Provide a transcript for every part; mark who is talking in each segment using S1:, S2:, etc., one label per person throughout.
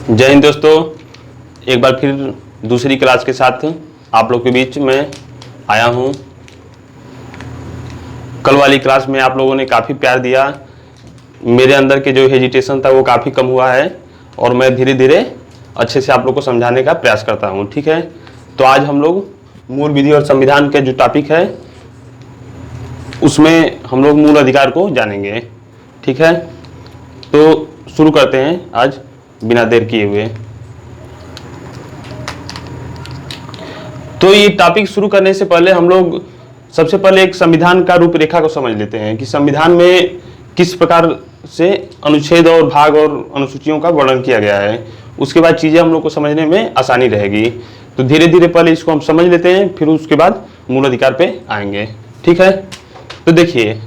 S1: जय हिंद दोस्तों, एक बार फिर दूसरी क्लास के साथ आप लोग के बीच में आया हूँ। कल वाली क्लास में आप लोगों ने काफ़ी प्यार दिया, मेरे अंदर के जो हेजिटेशन था वो काफ़ी कम हुआ है और मैं धीरे धीरे अच्छे से आप लोग को समझाने का प्रयास करता हूँ। ठीक है, तो आज हम लोग मूल विधि और संविधान के जो टॉपिक है उसमें हम लोग मूल अधिकार को जानेंगे। ठीक है, तो शुरू करते हैं आज बिना देर किए हुए। तो ये टॉपिक शुरू करने से पहले हम लोग सबसे पहले एक संविधान का रूपरेखा को समझ लेते हैं कि संविधान में किस प्रकार से अनुच्छेद और भाग और अनुसूचियों का वर्णन किया गया है। उसके बाद चीज़ें हम लोग को समझने में आसानी रहेगी। तो धीरे धीरे पहले इसको हम समझ लेते हैं, फिर उसके बाद मूल अधिकार पे आएंगे। ठीक है, तो देखिए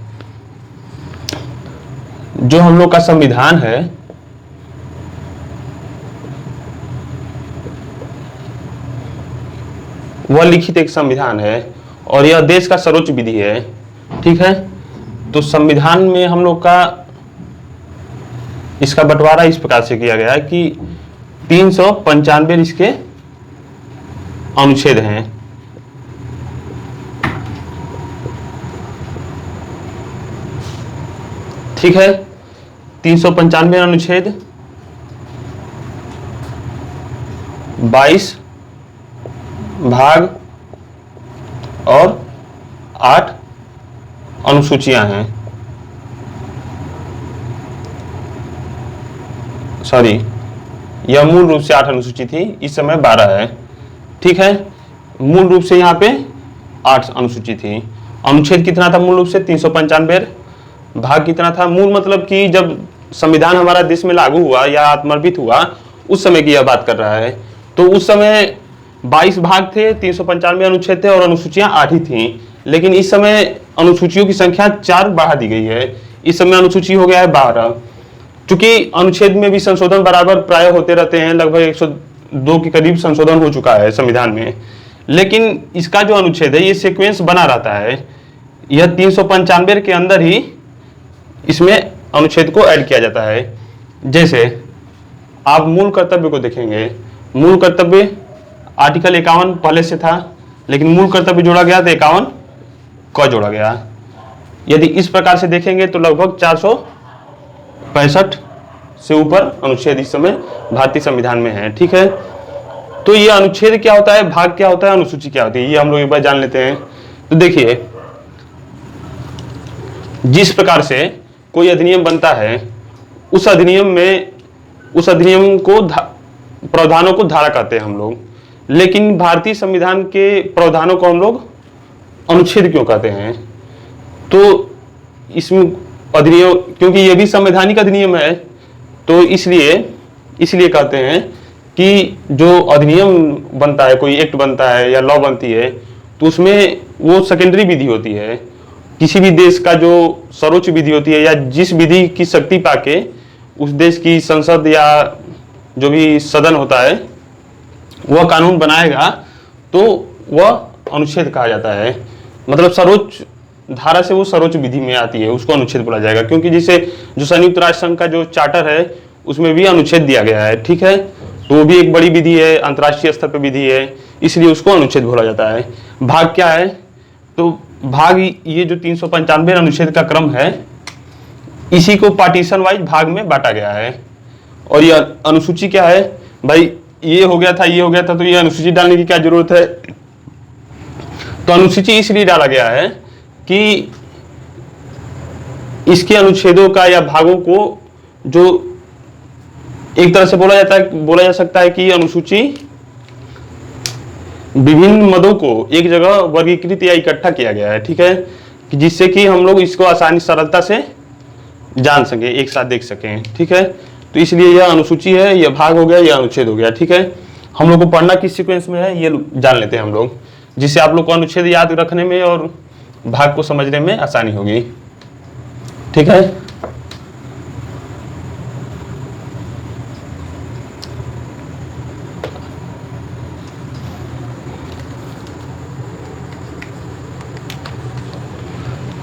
S1: जो हम लोग का संविधान है वह लिखित एक संविधान है और यह देश का सर्वोच्च विधि है। ठीक है, तो संविधान में हम लोग का इसका बंटवारा इस प्रकार से किया गया है कि 395 इसके अनुच्छेद हैं। ठीक है, 395 अनुच्छेद, 22 भाग और 8 अनुसूचियां हैं। सॉरी, यह मूल रूप से 8 अनुसूची थी, इस समय 12 है। ठीक है, मूल रूप से यहाँ पे 8 अनुसूची थी। अनुच्छेद कितना था मूल रूप से? 395। भाग कितना था? मूल मतलब कि जब संविधान हमारा देश में लागू हुआ या आत्मर्पित हुआ उस समय की यह बात कर रहा है। तो उस समय 22 भाग थे, 395 अनुच्छेद थे और अनुसूचियां 8 ही थीं। लेकिन इस समय अनुसूचियों की संख्या 4 बढ़ा दी गई है। इस समय अनुसूची हो गया है 12। चूंकि अनुच्छेद में भी संशोधन बराबर प्राय होते रहते हैं, लगभग 102 के करीब संशोधन हो चुका है संविधान में, लेकिन इसका जो अनुच्छेद है ये सीक्वेंस बना रहता है। यह 395 के अंदर ही इसमें अनुच्छेद को ऐड किया जाता है। जैसे आप मूल कर्तव्य को देखेंगे, मूल कर्तव्य आर्टिकल 51 पहले से था, लेकिन मूल कर्तव्य जोड़ा गया तो 51 क जोड़ा गया। यदि इस प्रकार से देखेंगे तो लगभग 465 से ऊपर अनुच्छेद इस समय भारतीय संविधान में है। ठीक है, तो ये अनुच्छेद क्या होता है, भाग क्या होता है, अनुसूची क्या होती है, ये हम लोग एक बार जान लेते हैं। तो देखिए, जिस प्रकार से कोई अधिनियम बनता है उस अधिनियम को प्रावधानों को धारा कहते हैं हम लोग, लेकिन भारतीय संविधान के प्रावधानों को हम लोग अनुच्छेद क्यों कहते हैं? तो इसमें अधिनियम, क्योंकि ये भी संवैधानिक अधिनियम है, तो इसलिए कहते हैं कि जो अधिनियम बनता है, कोई एक्ट बनता है या लॉ बनती है, तो उसमें वो सेकेंडरी विधि होती है। किसी भी देश का जो सर्वोच्च विधि होती है या जिस विधि की शक्ति पाके उस देश की संसद या जो भी सदन होता है वह कानून बनाएगा, तो वह अनुच्छेद कहा जाता है। मतलब सर्वोच्च धारा से वो सर्वोच्च विधि में आती है, उसको अनुच्छेद बोला जाएगा। क्योंकि जिसे जो संयुक्त राष्ट्र संघ का जो चार्टर है उसमें भी अनुच्छेद दिया गया है। ठीक है, तो वो भी एक बड़ी विधि है, अंतर्राष्ट्रीय स्तर पर विधि है, इसलिए उसको अनुच्छेद बोला जाता है। भाग क्या है? तो भाग ये जो 395 अनुच्छेद का क्रम है, इसी को पार्टीशन वाइज भाग में बांटा गया है। और ये अनुसूची क्या है भाई? ये हो गया था, तो ये अनुसूची डालने की क्या जरूरत है? तो अनुसूची इसलिए डाला गया है कि इसके अनुच्छेदों का या भागों को जो एक तरह से बोला जा सकता है कि अनुसूची विभिन्न मदों को एक जगह वर्गीकृत या इकट्ठा किया गया है। ठीक है, कि जिससे कि हम लोग इसको आसानी सरलता से जान सके, एक साथ देख सकें। ठीक है, तो इसलिए यह अनुसूची है, यह भाग हो गया, यह अनुच्छेद हो गया। ठीक है, हम लोग को पढ़ना किस सीक्वेंस में है ये जान लेते हैं हम लोग, जिससे आप लोग को अनुच्छेद याद रखने में और भाग को समझने में आसानी होगी। ठीक है,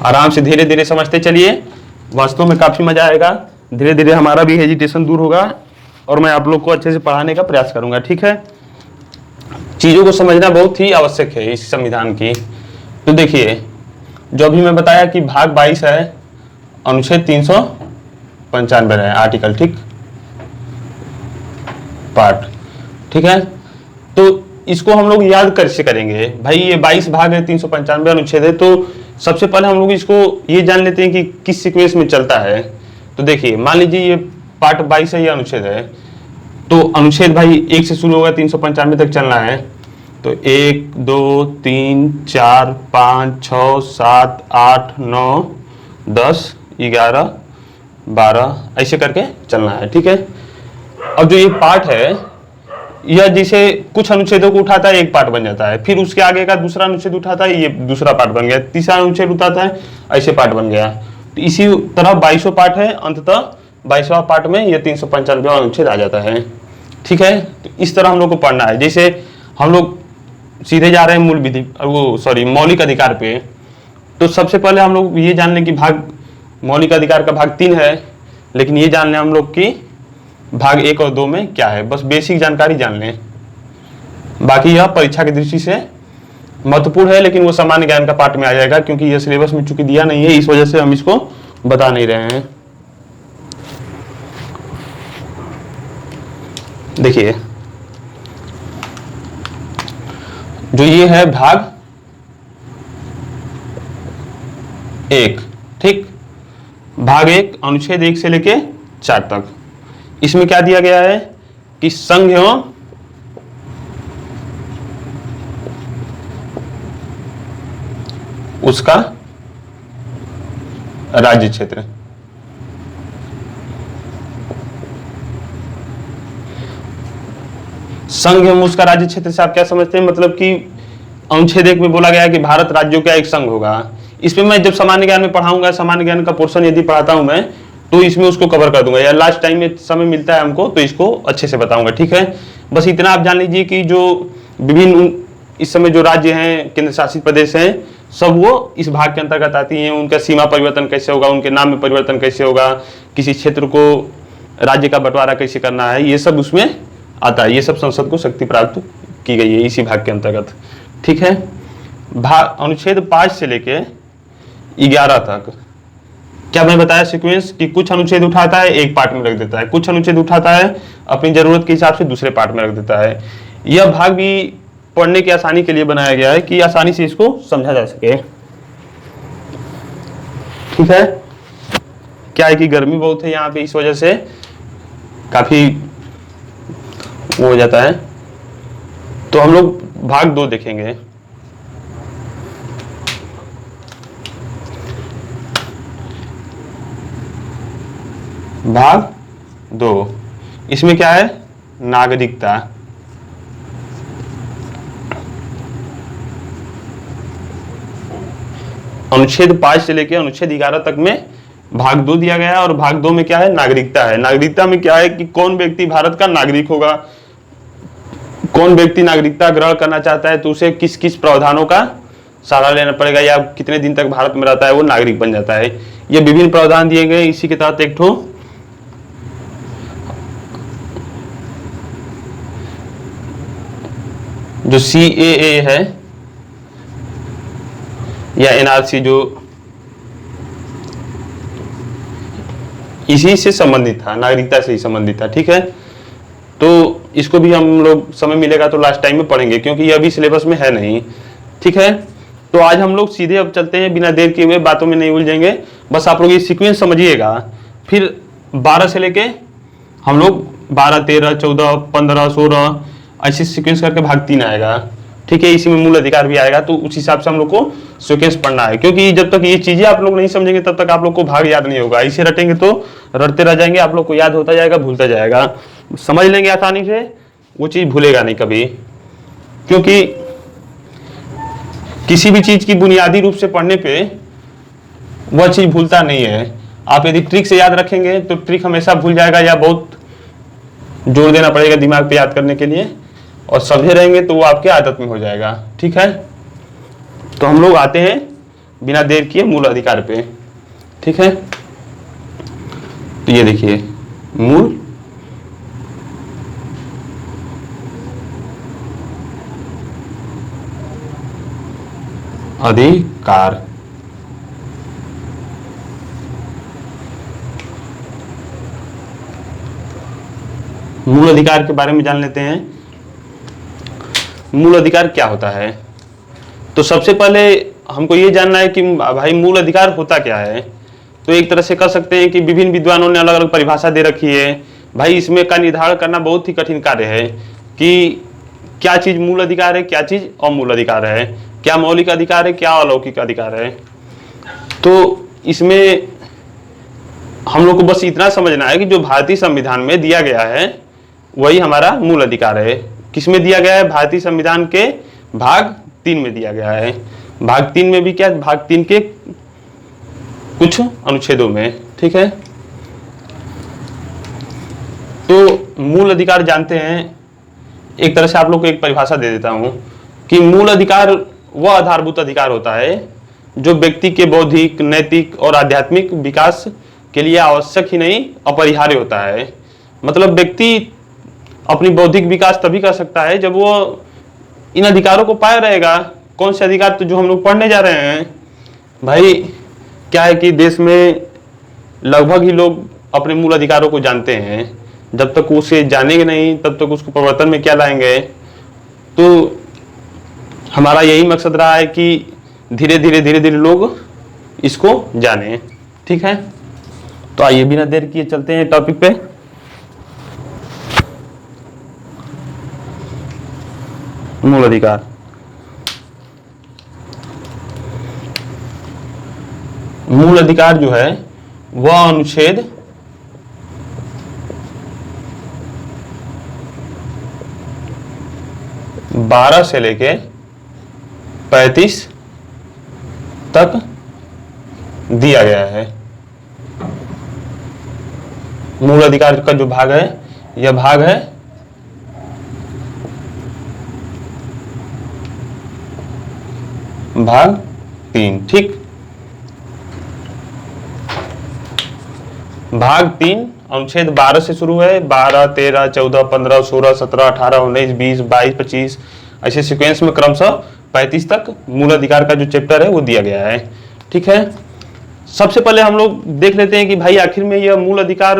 S1: आराम से धीरे धीरे समझते चलिए, वास्तव में काफी मजा आएगा। धीरे धीरे हमारा भी हेजिटेशन दूर होगा और मैं आप लोग को अच्छे से पढ़ाने का प्रयास करूंगा। ठीक है, चीजों को समझना बहुत ही आवश्यक है इस संविधान की। तो देखिए, जो अभी मैं बताया कि भाग 22 है, अनुच्छेद 395 है आर्टिकल, ठीक, पार्ट, ठीक है। तो इसको हम लोग याद कैसे करेंगे भाई? ये 22 भाग है, 395 अनुच्छेद है। तो सबसे पहले हम लोग इसको ये जान लेते हैं कि किस सीक्वेंस में चलता है। तो देखिए, मान लीजिए ये पार्ट 22 है, ये अनुच्छेद है। तो अनुच्छेद भाई 1 से शुरू होगा, 395 तक चलना है। तो 1 2 3 4 5 6 7 8 9 10 11 12 ऐसे करके चलना है, ठीक है। अब जो ये पार्ट है, यह जिसे कुछ अनुच्छेदों को उठाता है, एक पार्ट बन जाता है। फिर उसके आगे का दूसरा अनुच्छेद उठाता है, ये दूसरा पार्ट बन गया। तीसरा अनुच्छेद उठाता है, ऐसे पार्ट बन गया। तो इसी तरह 22वां पार्ट है, अंततः 22वां पार्ट में ये 395वां अनुच्छेद आ जाता है, ठीक है। तो इस तरह हम लोग को पढ़ना है। जैसे हम लोग सीधे जा रहे हैं मूल विधि, मौलिक अधिकार पे। तो सबसे पहले हम लोग ये जान लें कि भाग मौलिक अधिकार का भाग 3 है, लेकिन ये जान लें हम लोग कि भाग 1 और 2 में क्या है। बस बेसिक जानकारी जान लें, बाकी यह परीक्षा की दृष्टि से महत्वपूर्ण है, लेकिन वो सामान्य ज्ञान का पार्ट में आ जाएगा, क्योंकि यह सिलेबस में चूंकि दिया नहीं है, इस वजह से हम इसको बता नहीं रहे हैं। देखिए, जो ये है भाग 1, ठीक, भाग 1 अनुच्छेद 1 से लेके 4 तक। इसमें क्या दिया गया है कि संघ एवं उसका राज्य क्षेत्र। संघ एवं उसका राज्य क्षेत्र से आप क्या समझते हैं? मतलब कि अनुच्छेद 1 में बोला गया है कि भारत राज्यों का एक संघ होगा। इसमें मैं जब सामान्य ज्ञान में पढ़ाऊंगा, सामान्य ज्ञान का पोर्शन यदि पढ़ाता हूं मैं, तो इसमें उसको कवर कर दूंगा, या लास्ट टाइम में समय मिलता है हमको तो इसको अच्छे से बताऊंगा, ठीक है। बस इतना आप जान लीजिए कि जो विभिन्न इस समय जो राज्य हैं, केंद्र शासित प्रदेश हैं, सब वो इस भाग के अंतर्गत आती हैं। उनका सीमा परिवर्तन कैसे होगा, उनके नाम में परिवर्तन कैसे होगा, किसी क्षेत्र को राज्य का बंटवारा कैसे करना है, ये सब उसमें आता है। ये सब संसद को शक्ति प्राप्त की गई है इसी भाग के अंतर्गत, ठीक है। अनुच्छेद 5 से लेके 11 तक क्या मैं बताया सीक्वेंस कि कुछ अनुच्छेद उठाता है, एक पार्ट में रख देता है, कुछ अनुच्छेद उठाता है, अपनी जरूरत के हिसाब से दूसरे पार्ट में रख देता है। यह भाग भी पढ़ने की आसानी के लिए बनाया गया है कि आसानी से इसको समझा जा सके, ठीक है। क्या है कि गर्मी बहुत है यहाँ पे, इस वजह से काफी वो हो जाता है। तो हम लोग भाग 2 देखेंगे। भाग 2, इसमें क्या है? नागरिकता। अनुच्छेद 5 से लेकर अनुच्छेद 11 तक में भाग 2 दिया गया है, और भाग 2 में क्या है? नागरिकता है। नागरिकता में क्या है कि कौन व्यक्ति भारत का नागरिक होगा, कौन व्यक्ति नागरिकता ग्रहण करना चाहता है तो उसे किस किस प्रावधानों का सहारा लेना पड़ेगा, या कितने दिन तक भारत में रहता है वो नागरिक बन जाता है। ये विभिन्न प्रावधान दिए गए। इसी के तहत एक ठो जो CAA है या NRC, जो इसी से संबंधित था, नागरिकता से ही संबंधित था, ठीक है। तो इसको भी हम लोग समय मिलेगा तो लास्ट टाइम में पढ़ेंगे, क्योंकि ये अभी सिलेबस में है नहीं, ठीक है। तो आज हम लोग सीधे अब चलते हैं, बिना देर किए हुए, बातों में नहीं उलझेंगे। बस आप लोग ये सीक्वेंस समझिएगा। फिर 12 से लेके हम लोग 12 13 14 15 16 ऐसे सीक्वेंस करके भाग 3 आएगा, ठीक है। इसी में मूल अधिकार भी आएगा। तो उस हिसाब से हम लोग को सीक्वेंस पढ़ना है, क्योंकि जब तक ये चीजें आप लोग नहीं समझेंगे तब तक आप लोग को भाग याद नहीं होगा। ऐसे रटेंगे तो रटते रह जाएंगे, आप लोग को याद होता जाएगा, भूलता जाएगा। समझ लेंगे आसानी से, वो चीज भूलेगा नहीं कभी, क्योंकि किसी भी चीज की बुनियादी रूप से पढ़ने पे वह चीज भूलता नहीं है। आप यदि ट्रिक से याद रखेंगे तो ट्रिक हमेशा भूल जाएगा, या बहुत जोर देना पड़ेगा दिमाग पे याद करने के लिए, और समझे रहेंगे तो वो आपके आदत में हो जाएगा, ठीक है। तो हम लोग आते हैं बिना देर किए मूल अधिकार पे, ठीक है। तो ये देखिए, मूल अधिकार। मूल अधिकार के बारे में जान लेते हैं। मूल अधिकार क्या होता है? तो सबसे पहले हमको ये जानना है कि भाई मूल अधिकार होता क्या है। तो एक तरह से कह सकते हैं कि विभिन्न विद्वानों ने अलग अलग परिभाषा दे रखी है। भाई इसमें का निर्धारण करना बहुत ही कठिन कार्य है कि क्या चीज मूल अधिकार है, क्या चीज अमूल अधिकार है, क्या मौलिक अधिकार है, क्या अलौकिक अधिकार है। तो इसमें हम लोग को बस इतना समझना है कि जो भारतीय संविधान में दिया गया है वही हमारा मूल अधिकार है। किसमें दिया गया है? भारतीय संविधान के भाग 3 में दिया गया है। भाग 3 में भी क्या? भाग 3 के कुछ अनुच्छेदों में। ठीक है, तो मूल अधिकार जानते हैं। एक तरह से आप लोग को एक परिभाषा दे देता हूं कि मूल अधिकार वह आधारभूत अधिकार होता है जो व्यक्ति के बौद्धिक, नैतिक और आध्यात्मिक विकास के लिए आवश्यक ही नहीं अपरिहार्य होता है। मतलब व्यक्ति अपनी बौद्धिक विकास तभी कर सकता है जब वो इन अधिकारों को पाया रहेगा। कौन से अधिकार? तो जो हम लोग पढ़ने जा रहे हैं। भाई क्या है कि देश में लगभग ही लोग अपने मूल अधिकारों को जानते हैं। जब तक उसे जानेंगे नहीं तब तक उसको परिवर्तन में क्या लाएंगे। तो हमारा यही मकसद रहा है कि धीरे धीरे लोग इसको जाने। ठीक है, तो आइए बिना देर किए चलते हैं टॉपिक पे। मूल अधिकार। मूल अधिकार जो है वह अनुच्छेद 12 से लेके 35 तक दिया गया है। मूल अधिकार का जो भाग है यह भाग है भाग 3। ठीक, भाग 3 अनुच्छेद 12 से शुरू है। 12, 13, 14, 15, 16, 17, 18, 19, 20, 22, 25 ऐसे सीक्वेंस में क्रमशः 35 तक मूल अधिकार का जो चैप्टर है वो दिया गया है। ठीक है, सबसे पहले हम लोग देख लेते हैं कि भाई आखिर में यह मूल अधिकार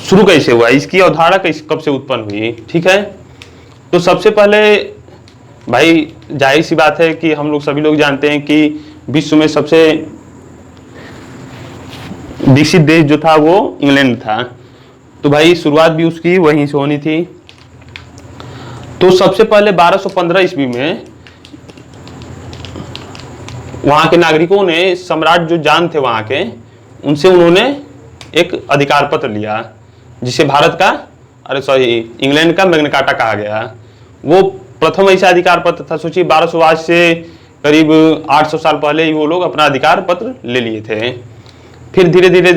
S1: शुरू कैसे हुआ, इसकी अवधारणा कब से उत्पन्न हुई। ठीक है, तो सबसे पहले भाई जाहिर सी बात है कि हम लोग सभी लोग जानते हैं कि विश्व में सबसे विकसित देश जो था वो इंग्लैंड था। तो भाई शुरुआत भी उसकी वहीं से होनी थी। तो सबसे पहले 1215 ईस्वी में वहां के नागरिकों ने, सम्राट जो जान थे वहां के, उनसे उन्होंने एक अधिकार पत्र लिया जिसे भारत का इंग्लैंड का मैग्ना कार्टा कहा गया। वो प्रथम ऐसा अधिकार पत्र था। सोचिए 1200 आज से करीब 800 साल पहले ही वो लोग अपना अधिकार पत्र ले लिए थे। फिर धीरे धीरे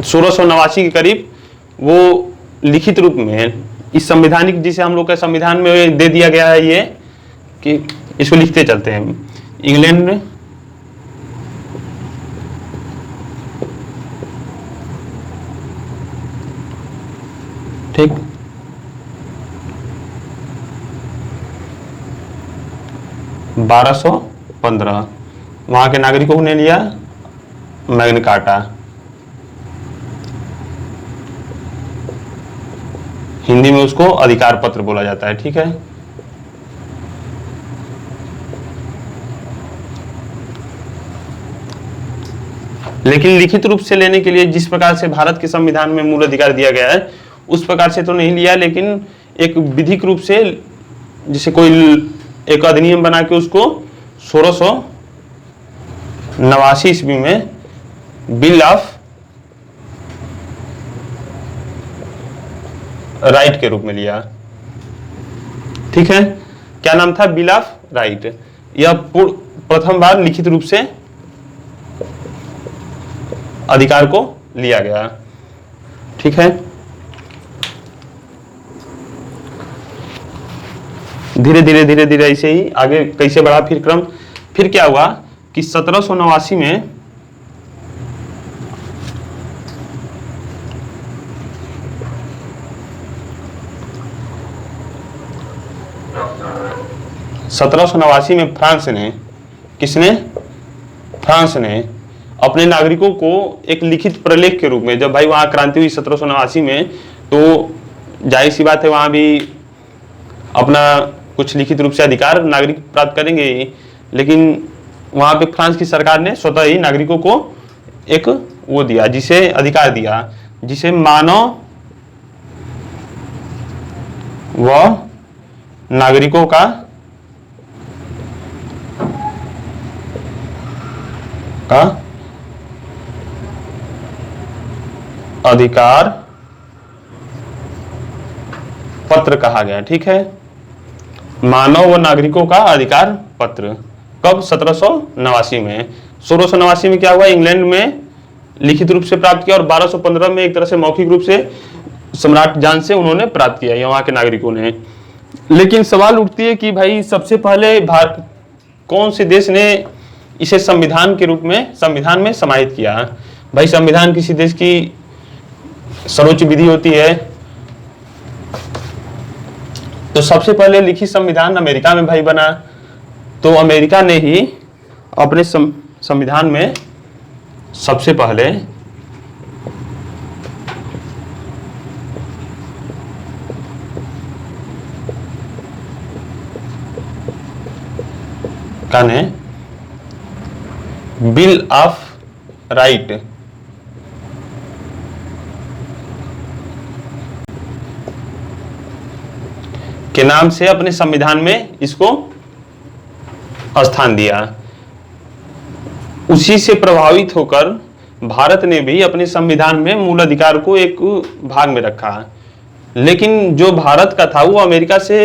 S1: 1689 के करीब वो लिखित रूप में इस संवैधानिक, जिसे हम लोग के संविधान में दे दिया गया है, ये कि इसको लिखते चलते हैं। इंग्लैंड में ठीक 1215 वहां के नागरिकों ने लिया मैग्ना कार्टा। हिंदी में उसको अधिकार पत्र बोला जाता है। ठीक है, लेकिन लिखित रूप से लेने के लिए जिस प्रकार से भारत के संविधान में मूल अधिकार दिया गया है उस प्रकार से तो नहीं लिया, लेकिन एक विधिक रूप से जैसे कोई एक अधिनियम बना के उसको 1689 ईस्वी में बिल ऑफ राइट के रूप में लिया। ठीक है, क्या नाम था? Bill of right. यह प्रथम बार लिखित रूप से अधिकार को लिया गया। ठीक है, धीरे धीरे ऐसे ही आगे कैसे बढ़ा फिर क्रम। फिर क्या हुआ कि 1789 में 1789 में फ्रांस ने, किसने? फ्रांस ने अपने नागरिकों को एक लिखित प्रलेख के रूप में, जब भाई वहां क्रांति हुई 1789 में, तो जाहिर सी बात है वहां भी अपना कुछ लिखित रूप से अधिकार नागरिक प्राप्त करेंगे ही, लेकिन वहां पे फ्रांस की सरकार ने स्वतः ही नागरिकों को एक वो दिया, जिसे अधिकार दिया, जिसे मानव व नागरिकों का अधिकार पत्र कहा गया। ठीक है, मानव व नागरिकों का अधिकार पत्र कब? 1789 में। 1689 में क्या हुआ? इंग्लैंड में लिखित रूप से प्राप्त किया और 1215 में एक तरह से मौखिक रूप से सम्राट जान से उन्होंने प्राप्त किया यहाँ के नागरिकों ने। लेकिन सवाल उठती है कि भाई सबसे पहले भारत कौन से देश ने इसे संविधान के रूप में, संविधान में समाहित किया? भाई संविधान किसी देश की सर्वोच्च विधि होती है, तो सबसे पहले लिखित संविधान अमेरिका में भाई बना, तो अमेरिका ने ही अपने संविधान में सबसे पहले कने बिल ऑफ राइट के नाम से अपने संविधान में इसको स्थान दिया। उसी से प्रभावित होकर भारत ने भी अपने संविधान में मूल अधिकार को एक भाग में रखा, लेकिन जो भारत का था वो अमेरिका से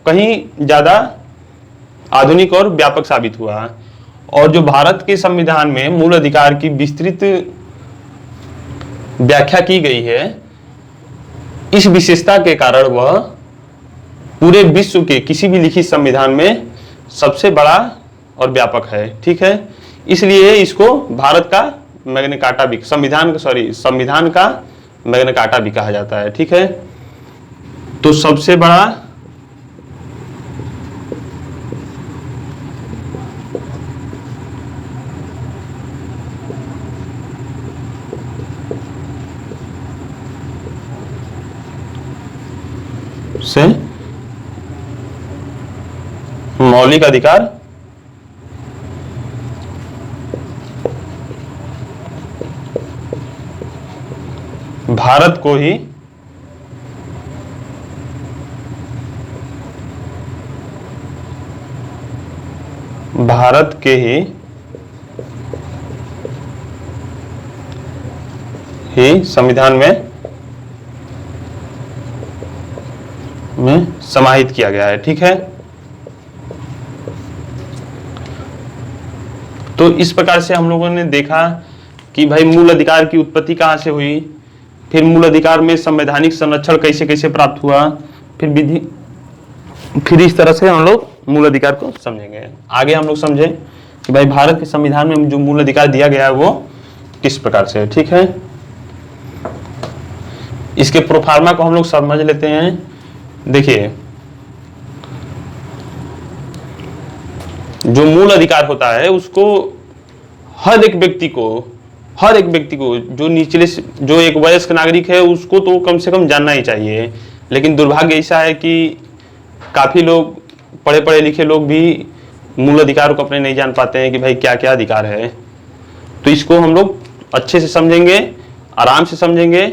S1: कहीं ज्यादा आधुनिक और व्यापक साबित हुआ। और जो भारत के संविधान में मूल अधिकार की विस्तृत व्याख्या की गई है, इस विशेषता के कारण वह पूरे विश्व के किसी भी लिखित संविधान में सबसे बड़ा और व्यापक है। ठीक है, इसलिए इसको भारत का मैग्ना कार्टा भी, संविधान का मैग्ना कार्टा भी कहा जाता है। ठीक है, तो सबसे बड़ा से मौलिक अधिकार भारत को ही भारत के ही संविधान में समाहित किया गया है। ठीक है, तो इस प्रकार से हम लोगों ने देखा कि भाई मूल अधिकार की उत्पत्ति कहां से हुई, फिर मूल अधिकार में संवैधानिक संरक्षण कैसे कैसे प्राप्त हुआ, फिर विधि, फिर इस तरह से हम लोग मूल अधिकार को समझेंगे। आगे हम लोग समझे कि भाई भारत के संविधान में जो मूल अधिकार दिया गया है वो किस प्रकार से है। ठीक है, इसके प्रोफार्मा को हम लोग समझ लेते हैं। देखिए, जो मूल अधिकार होता है उसको हर एक व्यक्ति को जो निचले, जो एक वयस्क नागरिक है उसको तो कम से कम जानना ही चाहिए। लेकिन दुर्भाग्य ऐसा है कि काफी लोग, पढ़े पढ़े लिखे लोग भी मूल अधिकार को अपने नहीं जान पाते हैं कि भाई क्या क्या अधिकार है। तो इसको हम लोग अच्छे से समझेंगे, आराम से समझेंगे,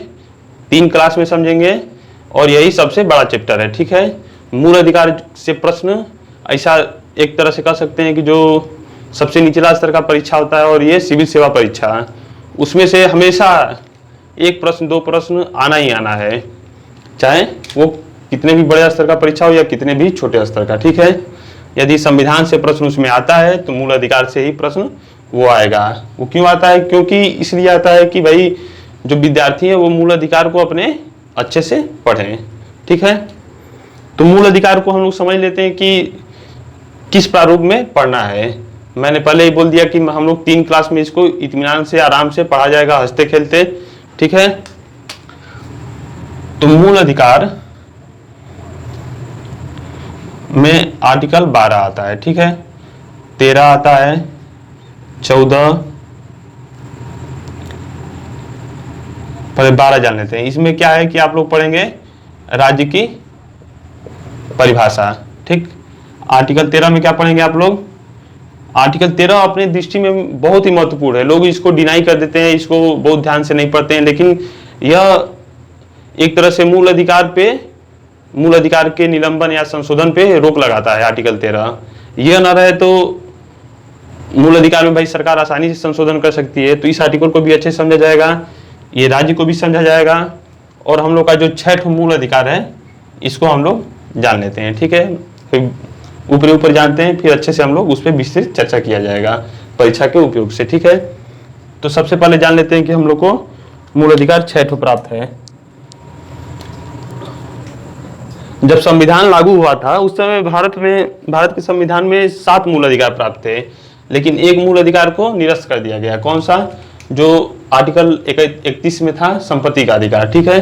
S1: 3 क्लास में समझेंगे, और यही सबसे बड़ा चैप्टर है। ठीक है, मूल अधिकार से प्रश्न ऐसा एक तरह से कह सकते हैं कि जो सबसे निचला स्तर का परीक्षा होता है और ये सिविल सेवा परीक्षा, उसमें से हमेशा 1 प्रश्न 2 प्रश्न आना ही आना है, चाहे वो कितने भी बड़े स्तर का परीक्षा हो या कितने भी छोटे स्तर का। ठीक है, यदि संविधान से प्रश्न उसमें आता है तो मूल अधिकार से ही प्रश्न वो आएगा। वो क्यों आता है? क्योंकि इसलिए आता है कि भाई जो विद्यार्थी है वो मूल अधिकार को अपने अच्छे से पढ़ें। ठीक है, तो मूल अधिकार को हम लोग समझ लेते हैं कि किस प्रारूप में पढ़ना है। मैंने पहले ही बोल दिया कि हम लोग 3 क्लास में इसको इत्मीनान से आराम से पढ़ा जाएगा, हंसते खेलते। ठीक है, तो मूल अधिकार में आर्टिकल 12 आता है, ठीक है, 13 आता है, 14, पहले 12 जान लेते हैं। इसमें क्या है कि आप लोग पढ़ेंगे राज्य की परिभाषा, ठीक। आर्टिकल 13 में क्या पढ़ेंगे आप लोग? आर्टिकल 13 अपने दृष्टि में बहुत ही महत्वपूर्ण है। लोग इसको डिनाई कर देते हैं, इसको बहुत ध्यान से नहीं पढ़ते हैं, लेकिन यह एक तरह से मूल अधिकार के निलंबन या संशोधन पे रोक लगाता है। आर्टिकल 13 यह न रहे तो मूल अधिकार में भाई सरकार आसानी से संशोधन कर सकती है, तो इस आर्टिकल को भी अच्छे से समझा जाएगा, ये राज्य को भी समझा जाएगा, और हम लोग का जो 6 मूल अधिकार है इसको हम लोग जान लेते हैं, ठीक है। फिर ऊपर जानते हैं, फिर अच्छे से हम लोग उस पर विस्तृत चर्चा किया जाएगा परीक्षा के उपयोग से, ठीक है। तो सबसे पहले जान लेते हैं कि हम लोग को मूल अधिकार 6 प्राप्त है। जब संविधान लागू हुआ था उस समय भारत के संविधान में 7 मूल अधिकार प्राप्त थे, लेकिन एक मूल अधिकार को निरस्त कर दिया गया। कौन सा? जो आर्टिकल 31 में था, संपत्ति का अधिकार, ठीक है।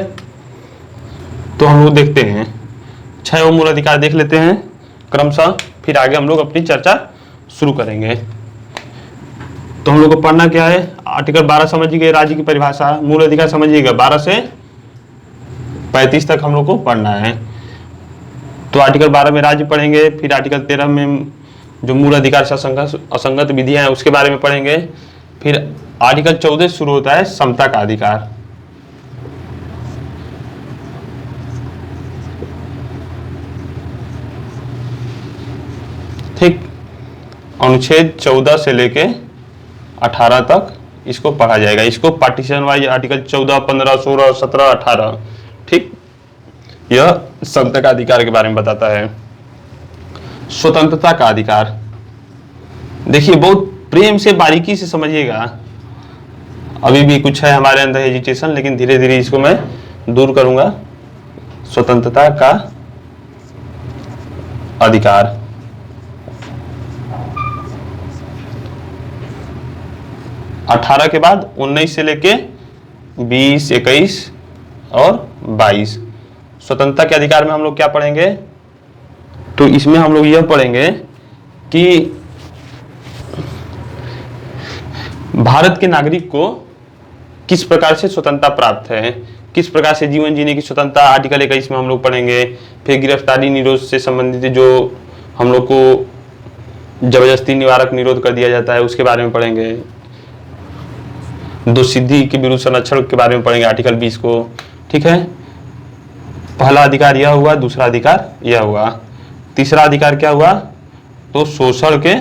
S1: तो हम लोग देखते हैं 6 मूल अधिकार देख लेते हैं क्रमशः, फिर आगे हम लोग अपनी चर्चा शुरू करेंगे। तो हम लोग को पढ़ना क्या है? आर्टिकल 12 समझिए, राज्य की परिभाषा, मूल अधिकार समझिएगा, 12 से 35 तक हम लोग को पढ़ना है। तो आर्टिकल 12 में राज्य पढ़ेंगे, फिर आर्टिकल 13 में जो मूल अधिकार से असंगत विधियां हैं उसके बारे में पढ़ेंगे, फिर आर्टिकल 14 शुरू होता है समता का अधिकार। ठीक, अनुच्छेद 14 से लेके 18 तक इसको पढ़ा जाएगा। इसको पार्टीशन वाइज आर्टिकल 14, 15, 16, 17, 18, ठीक, यह समता का अधिकार के बारे में बताता है। स्वतंत्रता का अधिकार देखिए, बहुत प्रेम से बारीकी से समझिएगा, अभी भी कुछ है हमारे अंदर हेजिटेशन, लेकिन धीरे धीरे इसको मैं दूर करूंगा। स्वतंत्रता का अधिकार, अठारह के बाद 19 से लेके 20, 21 और 22 स्वतंत्रता के अधिकार में हम लोग क्या पढ़ेंगे? तो इसमें हम लोग यह पढ़ेंगे कि भारत के नागरिक को किस प्रकार से स्वतंत्रता प्राप्त है, किस प्रकार से जीवन जीने की स्वतंत्रता आर्टिकल 21 में हम लोग पढ़ेंगे। फिर गिरफ्तारी निरोध से संबंधित जो हम लोग को जबरदस्ती निवारक निरोध कर दिया जाता है उसके बारे में पढ़ेंगे। दोषसिद्धि के विरुद्ध संरक्षण के बारे में पढ़ेंगे आर्टिकल 20 को, ठीक है। पहला अधिकार यह हुआ, दूसरा अधिकार यह हुआ, तीसरा अधिकार क्या हुआ? तो शोषण के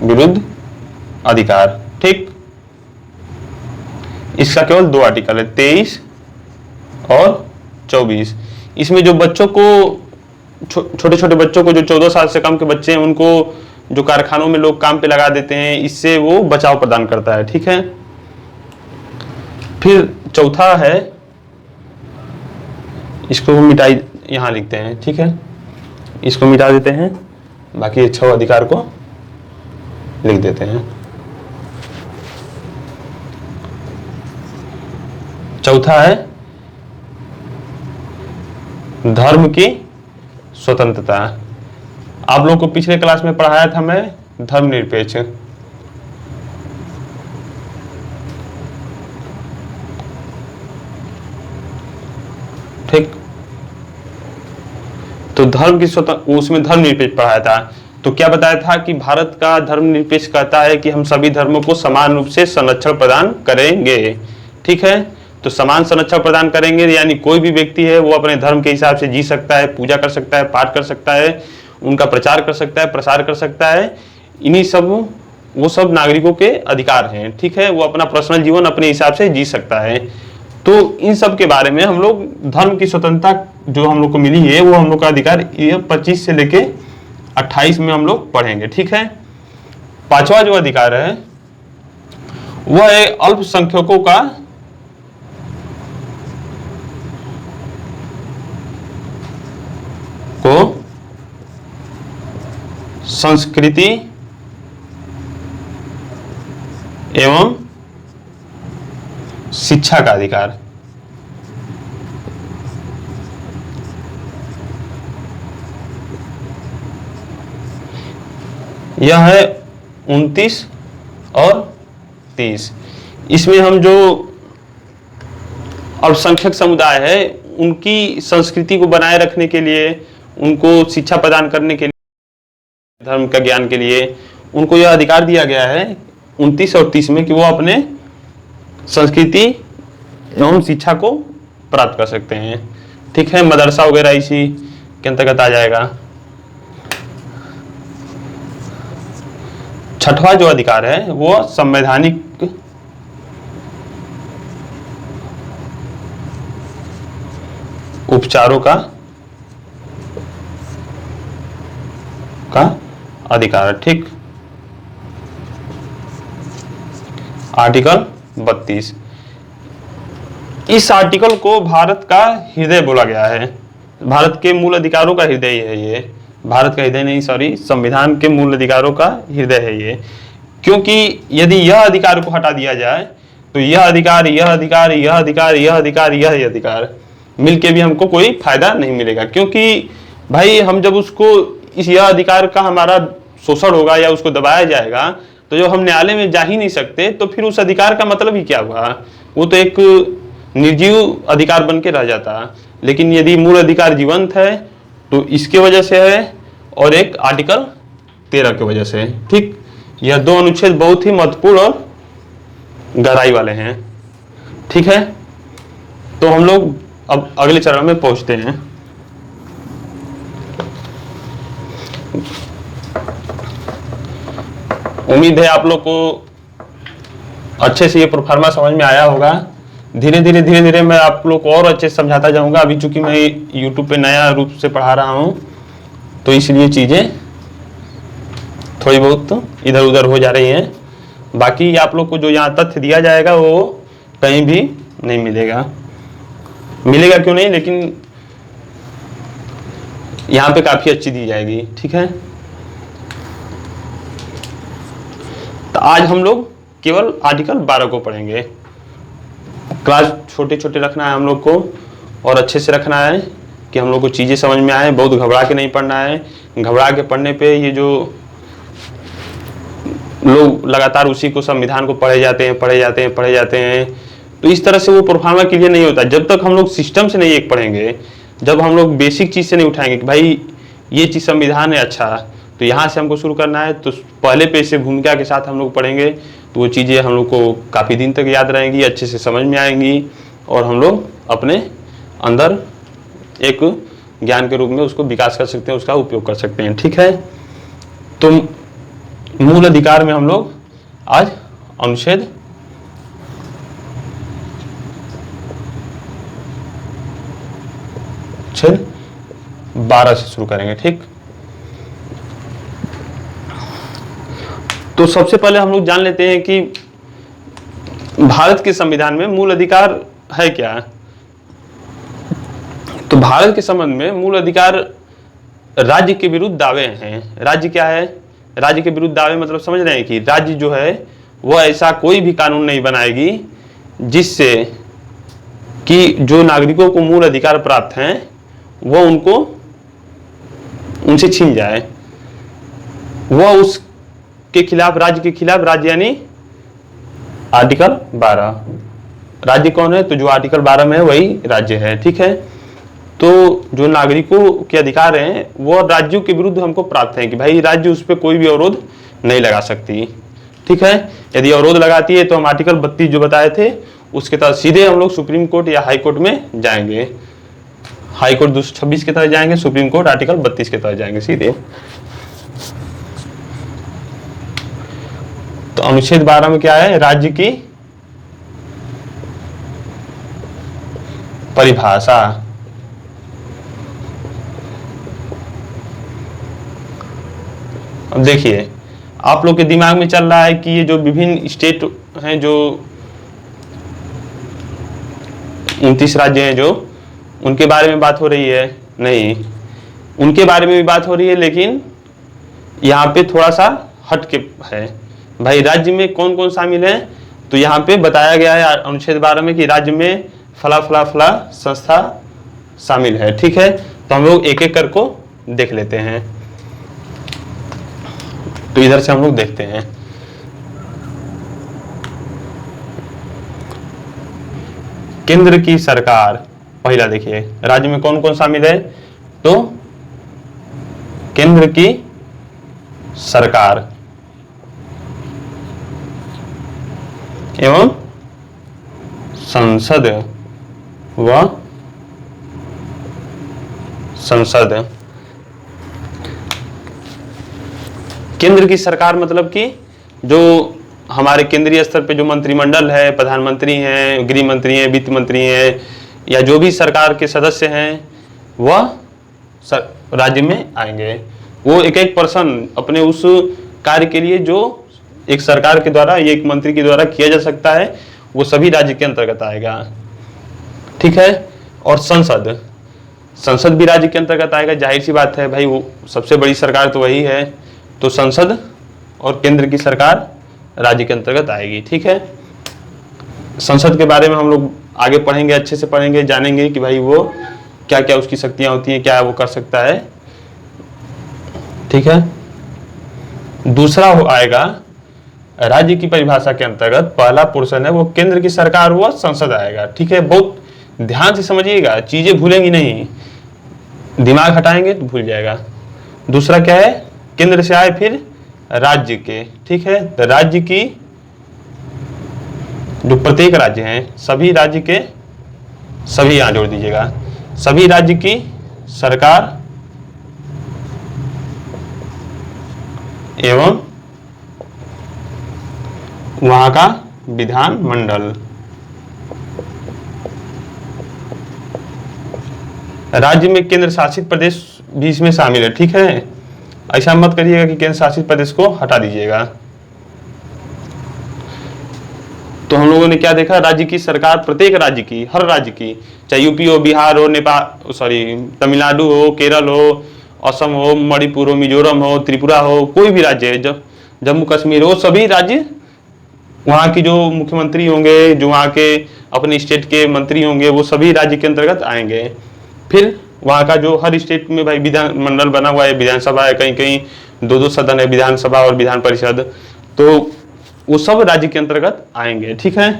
S1: विरुद्ध अधिकार, ठीक। इसका केवल 2 आर्टिकल है, 23 और 24। इसमें जो बच्चों को, छोटे छोटे बच्चों को, जो 14 साल से कम के बच्चे हैं, उनको जो कारखानों में लोग काम पे लगा देते हैं, इससे वो बचाव प्रदान करता है, ठीक है। फिर चौथा है, इसको मिटाई यहां लिखते हैं, ठीक है, इसको मिटा देते हैं, बाकी 6 अधिकार को लिख देते हैं। चौथा है धर्म की स्वतंत्रता। आप लोग को पिछले क्लास में पढ़ाया था मैं धर्मनिरपेक्ष, ठीक। तो धर्म की स्वतंत्रता, उसमें धर्मनिरपेक्ष पढ़ाया था। तो क्या बताया था कि भारत का धर्मनिरपेक्ष कहता है कि हम सभी धर्मों को समान रूप से संरक्षण प्रदान करेंगे, ठीक है। तो समान संरक्षण प्रदान करेंगे, यानी कोई भी व्यक्ति है वो अपने धर्म के हिसाब से जी सकता है, पूजा कर सकता है, पाठ कर सकता है, उनका प्रचार कर सकता है, प्रसार कर सकता है। इन्हीं सब, वो सब नागरिकों के अधिकार हैं, ठीक है। वो अपना पर्सनल जीवन अपने हिसाब से जी सकता है। तो इन सब के बारे में हम लोग धर्म की स्वतंत्रता जो हम लोग को मिली है, वो हम लोग का अधिकार 25 से लेके 28 में हम लोग पढ़ेंगे, ठीक है। पांचवा जो अधिकार है वह है अल्पसंख्यकों का को संस्कृति एवं शिक्षा का अधिकार। यह है 29 और 30। इसमें हम जो अल्पसंख्यक समुदाय है उनकी संस्कृति को बनाए रखने के लिए, उनको शिक्षा प्रदान करने के लिए, धर्म का ज्ञान के लिए उनको यह अधिकार दिया गया है 29 और 30 में कि वो अपने संस्कृति एवं शिक्षा को प्राप्त कर सकते हैं। ठीक है, मदरसा वगैरह इसी के अंतर्गत आ जाएगा। छठवां जो अधिकार है वो संवैधानिक उपचारों का अधिकार। ठीक, आर्टिकल 32। इस आर्टिकल को भारत का हृदय बोला गया है। भारत के मूल अधिकारों का हृदय है ये। भारत का हृदय नहीं, सॉरी, संविधान के मूल अधिकारों का हृदय है ये। क्योंकि यदि यह अधिकार को हटा दिया जाए तो यह अधिकार, यह अधिकार, यह अधिकार, यह अधिकार, यह अधिकार मिलके भी हमको कोई फायदा नहीं मिलेगा। क्योंकि भाई हम जब उसको इस यह अधिकार का हमारा शोषण होगा या उसको दबाया जाएगा तो जब हम न्यायालय में जा ही नहीं सकते तो फिर उस अधिकार का मतलब ही क्या हुआ? वो तो एक निर्जीव अधिकार बन के रह जाता। लेकिन यदि मूल अधिकार जीवंत है तो इसके वजह से है और एक आर्टिकल 13 की वजह से। ठीक, यह दो अनुच्छेद बहुत ही महत्वपूर्ण और गहराई वाले हैं। ठीक है, तो हम लोग अब अगले चरण में पहुंचते हैं। उम्मीद है आप लोग को अच्छे से ये प्रोफार्मा समझ में आया होगा। धीरे धीरे मैं आप लोग को और अच्छे से समझाता जाऊंगा। अभी चूंकि मैं YouTube पे नया रूप से पढ़ा रहा हूं तो इसलिए चीजें थोड़ी बहुत इधर उधर हो जा रही हैं। बाकी आप लोग को जो यहाँ तथ्य दिया जाएगा वो कहीं भी नहीं मिलेगा। मिलेगा क्यों नहीं, लेकिन यहाँ पे काफी अच्छी दी जाएगी। ठीक है, तो आज हम लोग केवल आर्टिकल 12 को पढ़ेंगे। क्लास छोटे छोटे रखना है हम लोग को और अच्छे से रखना है कि हम लोग को चीज़ें समझ में आए। बहुत घबरा के नहीं पढ़ना है। घबरा के पढ़ने पे ये जो लोग लगातार उसी को, संविधान को पढ़े जाते हैं तो इस तरह से वो प्रोफार्मा क्लियर नहीं होता। जब तक हम लोग सिस्टम से नहीं एक पढ़ेंगे, जब हम लोग बेसिक चीज़ से नहीं उठाएंगे कि भाई ये चीज़ संविधान है, अच्छा तो यहाँ से हमको शुरू करना है, तो पहले पे से भूमिका के साथ हम लोग पढ़ेंगे तो वो चीज़ें हम लोग को काफ़ी दिन तक याद रहेंगी, अच्छे से समझ में आएंगी और हम लोग अपने अंदर एक ज्ञान के रूप में उसको विकास कर सकते हैं, उसका उपयोग कर सकते हैं। ठीक है, तो मूल अधिकार में हम लोग आज अनुच्छेद 12 से शुरू करेंगे। ठीक, तो सबसे पहले हम लोग जान लेते हैं कि भारत के संविधान में मूल अधिकार है क्या। तो भारत के संबंध में मूल अधिकार राज्य के विरुद्ध दावे हैं। राज्य क्या है? राज्य के विरुद्ध दावे मतलब समझ रहे हैं कि राज्य जो है वो ऐसा कोई भी कानून नहीं बनाएगी जिससे कि जो नागरिकों को मूल अधिकार प्राप्त हैं वो उनसे छीन जाए। वह उसके खिलाफ, राज्य के खिलाफ, राज्य यानी आर्टिकल 12। राज्य कौन है? तो जो आर्टिकल 12 में है वही राज्य है। ठीक है, तो जो नागरिकों के अधिकार हैं वो राज्यों के विरुद्ध हमको प्राप्त हैं कि भाई राज्य उस पर कोई भी अवरोध नहीं लगा सकती। ठीक है, यदि अवरोध लगाती है तो हम आर्टिकल 32 जो बताए थे उसके तहत सीधे हम लोग सुप्रीम कोर्ट या हाई कोर्ट में जाएंगे। हाई कोर्ट 226 के तहत जाएंगे, सुप्रीम कोर्ट आर्टिकल 32 के तहत जाएंगे सीधे। तो अनुच्छेद 12 में क्या है? राज्य की परिभाषा। अब देखिए, आप लोग के दिमाग में चल रहा है कि ये जो विभिन्न स्टेट हैं, जो 29 राज्य हैं, जो उनके बारे में बात हो रही है। नहीं, उनके बारे में भी बात हो रही है, लेकिन यहाँ पे थोड़ा सा हट के है। भाई राज्य में कौन कौन शामिल है? तो यहाँ पे बताया गया है अनुच्छेद 12 में कि राज्य में फला फला फला संस्था शामिल है। ठीक है, तो हम लोग एक एक करको देख लेते हैं। तो इधर से हम लोग देखते हैं। केंद्र की सरकार, पहला देखिए राज्य में कौन कौन शामिल है। तो केंद्र की सरकार एवं संसद व संसद। केंद्र की सरकार मतलब कि जो हमारे केंद्रीय स्तर पे जो मंत्रिमंडल है, प्रधानमंत्री हैं, गृह मंत्री हैं, वित्त मंत्री हैं, या जो भी सरकार के सदस्य हैं वह राज्य में आएंगे। वो एक एक पर्सन अपने उस कार्य के लिए जो एक सरकार के द्वारा, एक मंत्री के द्वारा किया जा सकता है, वो सभी राज्य के अंतर्गत आएगा। ठीक है, और संसद, संसद भी राज्य के अंतर्गत आएगा। जाहिर सी बात है भाई, वो सबसे बड़ी सरकार तो वही है, तो संसद और केंद्र की सरकार राज्य के अंतर्गत आएगी। ठीक है, संसद के बारे में हम लोग आगे पढ़ेंगे, अच्छे से पढ़ेंगे, जानेंगे कि भाई वो क्या क्या उसकी शक्तियां होती हैं, क्या वो कर सकता है। ठीक है, दूसरा आएगा राज्य की परिभाषा के अंतर्गत पहला पोर्शन है वो केंद्र की सरकार व संसद आएगा। ठीक है, बहुत ध्यान से समझिएगा, चीजें भूलेंगी नहीं, दिमाग हटाएंगे तो भूल जाएगा। दूसरा क्या है, केंद्र से आए फिर राज्य के। ठीक है, तो राज्य की जो प्रत्येक राज्य हैं, सभी राज्य के, सभी यहां जोड़ दीजिएगा, सभी राज्य की सरकार एवं वहां का विधान मंडल। राज्य में केंद्र शासित प्रदेश भी इसमें शामिल है। ठीक है, ऐसा मत करिएगा कि केंद्र शासित प्रदेश को हटा दीजिएगा। तो हम लोगों ने क्या देखा, राज्य की सरकार प्रत्येक राज्य की, हर राज्य की, चाहे यूपी हो, बिहार हो, नेपाल, सॉरी तमिलनाडु हो, केरल हो, असम हो, मणिपुर हो, मिजोरम हो, त्रिपुरा हो, कोई भी राज्य है, जब जम्मू कश्मीर हो, सभी राज्य वहाँ की जो मुख्यमंत्री होंगे, जो वहाँ के अपने स्टेट के मंत्री होंगे, वो सभी राज्य के अंतर्गत आएंगे। फिर वहाँ का जो हर स्टेट में भाई विधान मंडल बना हुआ है, विधानसभा है, कहीं कहीं दो दो सदन है, विधानसभा और विधान परिषद, तो वो सब राज्य के अंतर्गत आएंगे। ठीक है,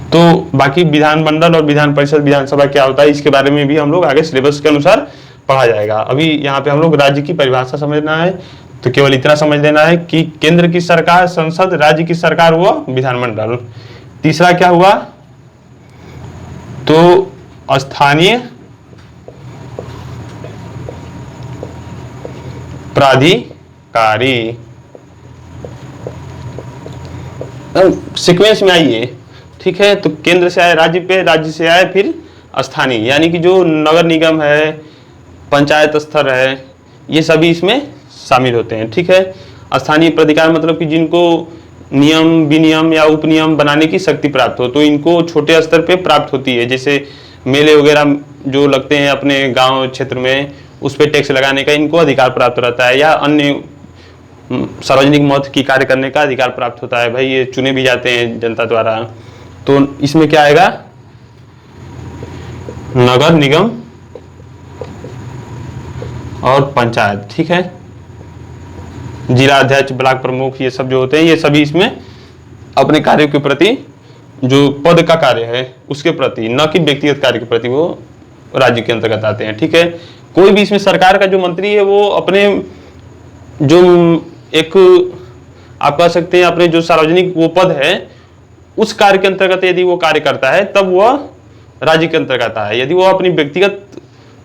S1: तो बाकी विधान मंडल और विधान परिषद, विधानसभा क्या होता है, इसके बारे में भी हम लोग आगे सिलेबस के अनुसार पढ़ा जाएगा। अभी यहाँ पे हम लोग राज्य की परिभाषा समझना है, तो केवल इतना समझ लेना है कि केंद्र की सरकार, संसद, राज्य की सरकार हुआ विधानमंडल। तीसरा क्या हुआ, तो स्थानीय प्राधिकारी। सीक्वेंस में आइए। ठीक है, तो केंद्र से आए राज्य पे, राज्य से आए फिर स्थानीय, यानी कि जो नगर निगम है, पंचायत स्तर है, ये सभी इसमें शामिल होते हैं। ठीक है, स्थानीय प्राधिकार मतलब कि जिनको नियम, विनियम या उपनियम बनाने की शक्ति प्राप्त हो, तो इनको छोटे स्तर पे प्राप्त होती है। जैसे मेले वगैरह जो लगते हैं अपने गांव क्षेत्र में, उस पर टैक्स लगाने का इनको अधिकार प्राप्त रहता है, या अन्य सार्वजनिक महत्व की कार्य करने का अधिकार प्राप्त होता है। भाई ये चुने भी जाते हैं जनता द्वारा, तो इसमें क्या आएगा, नगर निगम और पंचायत। ठीक है, जिला अध्यक्ष, ब्लॉक प्रमुख, ये सब जो होते हैं, ये सभी इसमें अपने कार्य के प्रति, जो पद का कार्य है उसके प्रति, न कि व्यक्तिगत कार्य के प्रति, वो राज्य के अंतर्गत आते हैं। ठीक है, कोई भी इसमें सरकार का जो मंत्री है वो अपने जो एक आप कह सकते हैं अपने जो सार्वजनिक वो पद है उस कार्य के अंतर्गत यदि वो कार्य करता है तब वह राज्य के अंतर्गत आता है। यदि वो अपनी व्यक्तिगत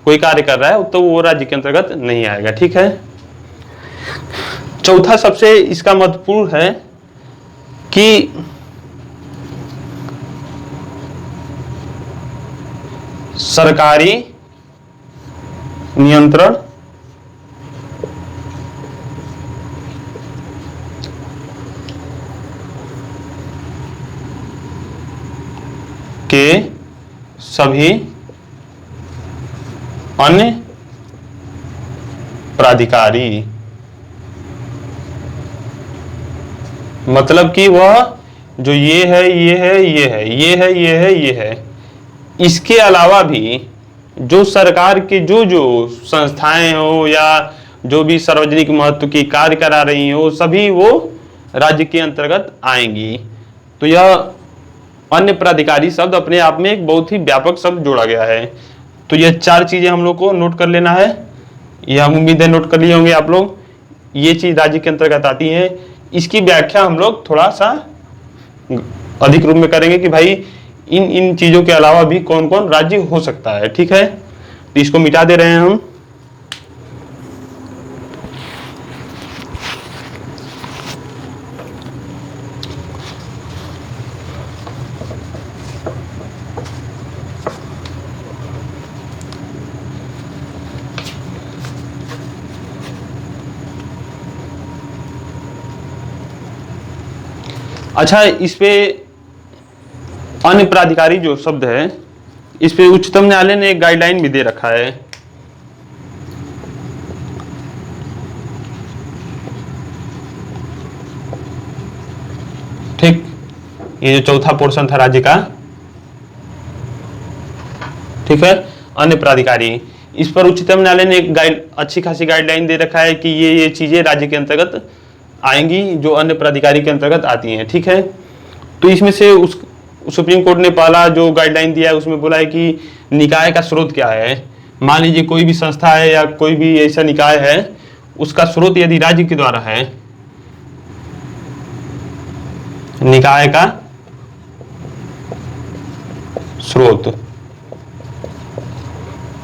S1: कोई कार्य कर रहा है तो वो राज्य के अंतर्गत नहीं आएगा। ठीक है, चौथा सबसे इसका महत्वपूर्ण है कि सरकारी नियंत्रण के सभी अन्य प्राधिकारी, मतलब कि वह जो ये है, ये है, ये है, ये है, ये है, ये है, इसके अलावा भी जो सरकार के जो जो संस्थाएं हो या जो भी सार्वजनिक महत्व की कार्य करा रही हो, सभी वो राज्य के अंतर्गत आएंगी। तो यह अन्य प्राधिकारी शब्द अपने आप में एक बहुत ही व्यापक शब्द जोड़ा गया है। तो यह 4 चीजें हम लोग को नोट कर लेना है। यह हम उम्मीद है नोट कर लिए होंगे आप लोग। ये चीज राज्य के अंतर्गत आती है। इसकी व्याख्या हम लोग थोड़ा सा अधिक रूप में करेंगे कि भाई इन इन चीजों के अलावा भी कौन कौन राज्य हो सकता है। ठीक है, तो इसको मिटा दे रहे हैं हम। अच्छा, इस पे अन्य प्राधिकारी जो शब्द है, इस पे उच्चतम न्यायालय ने एक गाइडलाइन भी दे रखा है। ठीक, ये जो चौथा पोर्शन था राज्य का, ठीक है, अन्य प्राधिकारी, इस पर उच्चतम न्यायालय ने एक अच्छी खासी गाइडलाइन दे रखा है कि ये चीजें राज्य के अंतर्गत आएंगी जो अन्य प्राधिकारी के अंतर्गत आती हैं। ठीक है, तो इसमें से उस सुप्रीम कोर्ट ने पहला जो गाइडलाइन दिया है उसमें बोला है कि निकाय का स्रोत क्या है। मान लीजिए कोई भी संस्था है या कोई भी ऐसा निकाय है, उसका स्रोत यदि राज्य के द्वारा है, निकाय का स्रोत,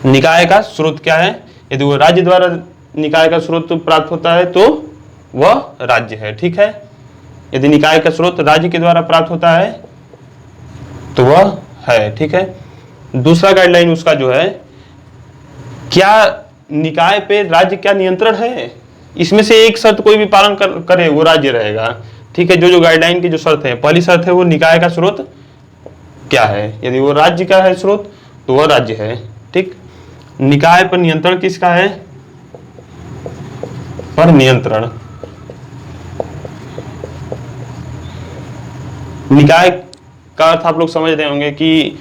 S1: निकाय का स्रोत क्या है, यदि वो राज्य द्वारा निकाय का स्रोत प्राप्त होता है तो वह राज्य है। ठीक है, यदि निकाय का स्रोत राज्य के द्वारा प्राप्त होता है तो वह है। ठीक है, दूसरा गाइडलाइन उसका जो है, क्या निकाय पे राज्य क्या नियंत्रण है, इसमें से एक शर्त कोई भी पालन करे वो राज्य रहेगा। ठीक है, जो जो गाइडलाइन की जो शर्त है, पहली शर्त है वो निकाय का स्रोत क्या है, यदि वो राज्य का है स्रोत तो वह राज्य है। ठीक, निकाय पर नियंत्रण किसका है, पर नियंत्रण, निकाय का अर्थ आप लोग समझ रहे होंगे कि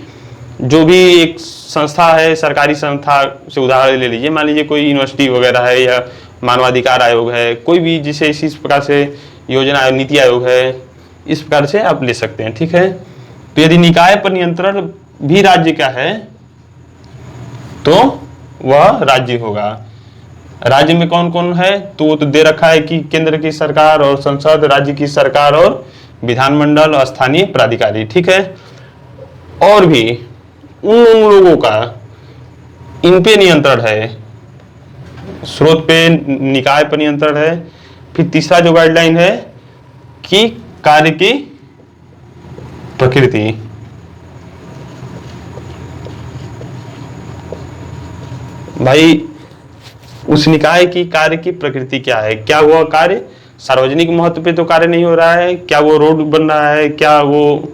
S1: जो भी एक संस्था है, सरकारी संस्था से उदाहरण ले लीजिए, मान लीजिए कोई यूनिवर्सिटी वगैरह है या मानवाधिकार आयोग है, कोई भी जिसे इस प्रकार से योजना आयोग, नीति आयोग है, इस प्रकार से आप ले सकते हैं। ठीक है, तो यदि निकाय पर नियंत्रण भी राज्य का है तो वह राज्य होगा। राज्य में कौन कौन है, तो वो तो दे रखा है कि केंद्र की सरकार और संसद, राज्य की सरकार और विधानमंडल और स्थानीय प्राधिकारी। ठीक है, और भी उन लोगों का इन पे नियंत्रण है, स्रोत पे, निकाय पर नियंत्रण है। फिर तीसरा जो गाइडलाइन है कि कार्य की प्रकृति, भाई उस निकाय की कार्य की प्रकृति क्या है, क्या वह कार्य सार्वजनिक महत्व पे तो कार्य नहीं हो रहा है, क्या वो रोड बन रहा है, क्या वो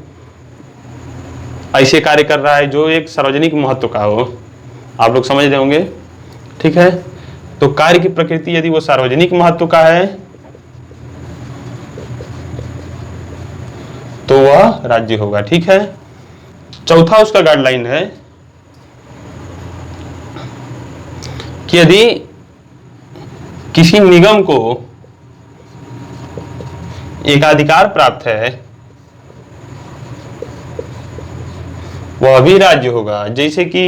S1: ऐसे कार्य कर रहा है जो एक सार्वजनिक महत्व का हो। आप लोग समझ रहे होंगे। ठीक है, तो कार्य की प्रकृति यदि वो सार्वजनिक महत्व का है तो वह राज्य होगा। ठीक है, चौथा उसका गाइडलाइन है कि यदि किसी निगम को एकाधिकार प्राप्त है वह भी राज्य होगा। जैसे कि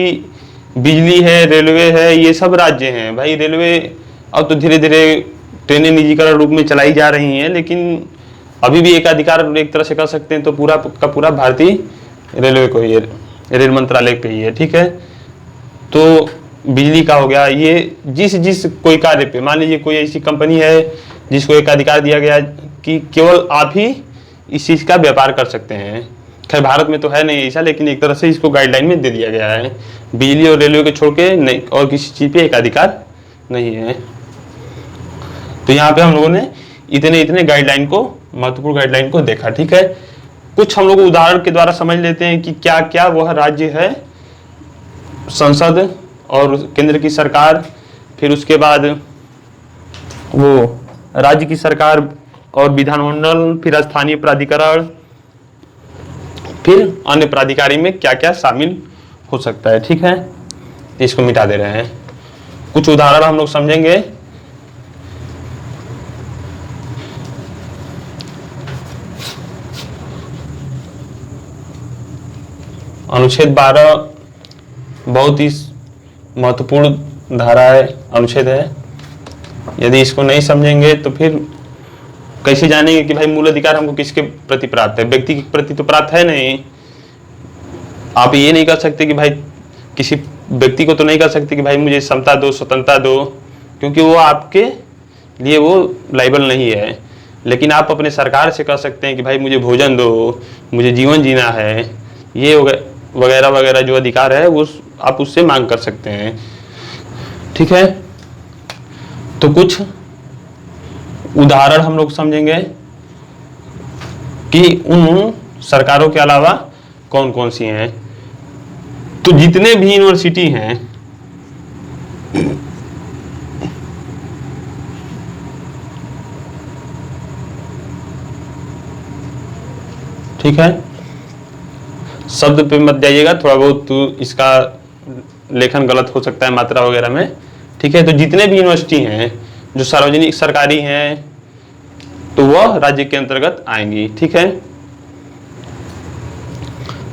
S1: बिजली है, रेलवे है, ये सब राज्य हैं। भाई रेलवे अब तो धीरे धीरे ट्रेनें निजीकरण रूप में चलाई जा रही हैं, लेकिन अभी भी एकाधिकार एक तरह से कर सकते हैं तो पूरा का पूरा भारतीय रेलवे को ही है, रेल मंत्रालय पे ही है। ठीक है, तो बिजली का हो गया, ये जिस कोई कार्य पे, मान लीजिए कोई ऐसी कंपनी है जिसको एकाधिकार दिया गया कि केवल आप ही इस चीज का व्यापार कर सकते हैं। खैर भारत में तो है नहीं ऐसा, लेकिन एक तरह से इसको गाइडलाइन में दे दिया गया है, बिजली और रेलवे को छोड़ के नहीं और किसी चीज पे एकाधिकार नहीं है। तो यहाँ पे हम लोगों ने इतने गाइडलाइन को, महत्वपूर्ण गाइडलाइन को देखा। ठीक है, कुछ हम लोग उदाहरण के द्वारा समझ लेते हैं कि क्या क्या वह राज्य है, संसद और केंद्र की सरकार, फिर उसके बाद वो राज्य की सरकार और विधानमंडल, फिर स्थानीय प्राधिकरण, फिर अन्य प्राधिकारी में क्या क्या शामिल हो सकता है। ठीक है, इसको मिटा दे रहे हैं। कुछ उदाहरण हम लोग समझेंगे। अनुच्छेद 12 बहुत ही महत्वपूर्ण धारा है, अनुच्छेद है। यदि इसको नहीं समझेंगे तो फिर कैसे जानेंगे कि भाई मूल अधिकार हमको किसके प्रति प्राप्त है? व्यक्ति के प्रति तो प्राप्त है नहीं। आप ये नहीं कर सकते कि भाई किसी व्यक्ति को तो नहीं कर सकते कि भाई मुझे समता दो, स्वतंत्रता दो, क्योंकि वो आपके लिए वो लायबल नहीं है। लेकिन आप अपने सरकार से कह सकते हैं कि भाई मुझे भोजन दो, मुझे जीवन जीना है, ये वगैरह वगैरह जो अधिकार है वो आप उससे मांग कर सकते हैं। ठीक है, तो कुछ उदाहरण हम लोग समझेंगे कि उन सरकारों के अलावा कौन कौन सी हैं। तो जितने भी यूनिवर्सिटी हैं ठीक है, शब्द पे मत जाइएगा, थोड़ा बहुत तो इसका लेखन गलत हो सकता है मात्रा वगैरह में। ठीक है, तो जितने भी यूनिवर्सिटी हैं जो सार्वजनिक सरकारी हैं तो वह राज्य के अंतर्गत आएंगी। ठीक है,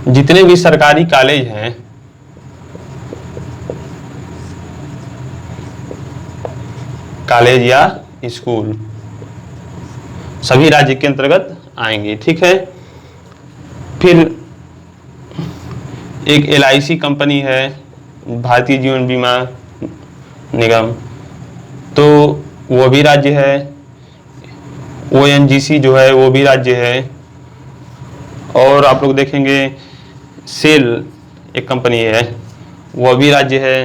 S1: जितने भी सरकारी कॉलेज हैं कॉलेज या स्कूल सभी राज्य के अंतर्गत आएंगे। ठीक है, फिर एक LIC कंपनी है, भारतीय जीवन बीमा निगम, तो वो भी राज्य है। ONGC जो है वो भी राज्य है। और आप लोग देखेंगे सेल एक कंपनी है, वो भी राज्य है।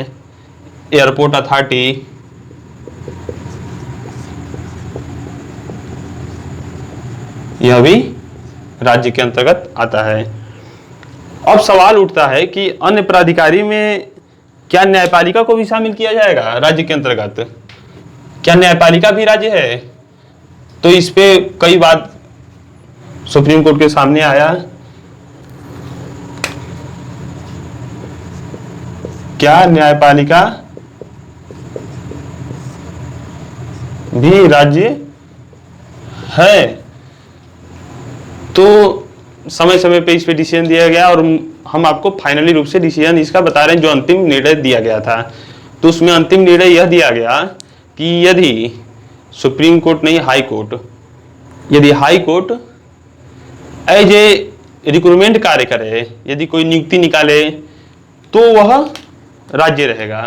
S1: एयरपोर्ट अथॉरिटी यह भी राज्य के अंतर्गत आता है। अब सवाल उठता है कि अन्य प्राधिकारी में क्या न्यायपालिका को भी शामिल किया जाएगा राज्य के अंतर्गत? क्या न्यायपालिका भी राज्य है? तो इस पे कई बार सुप्रीम कोर्ट के सामने आया। क्या न्यायपालिका भी राज्य है? तो समय समय पे इस पे डिसीजन दिया गया और हम आपको फाइनली रूप से डिसीजन इसका बता रहे हैं जो अंतिम निर्णय दिया गया था। तो उसमें अंतिम निर्णय यह दिया गया कि यदि सुप्रीम कोर्ट नहीं हाई कोर्ट, यदि high court as a recruitment कार्य करे, यदि कोई नियुक्ति निकाले तो वह राज्य रहेगा।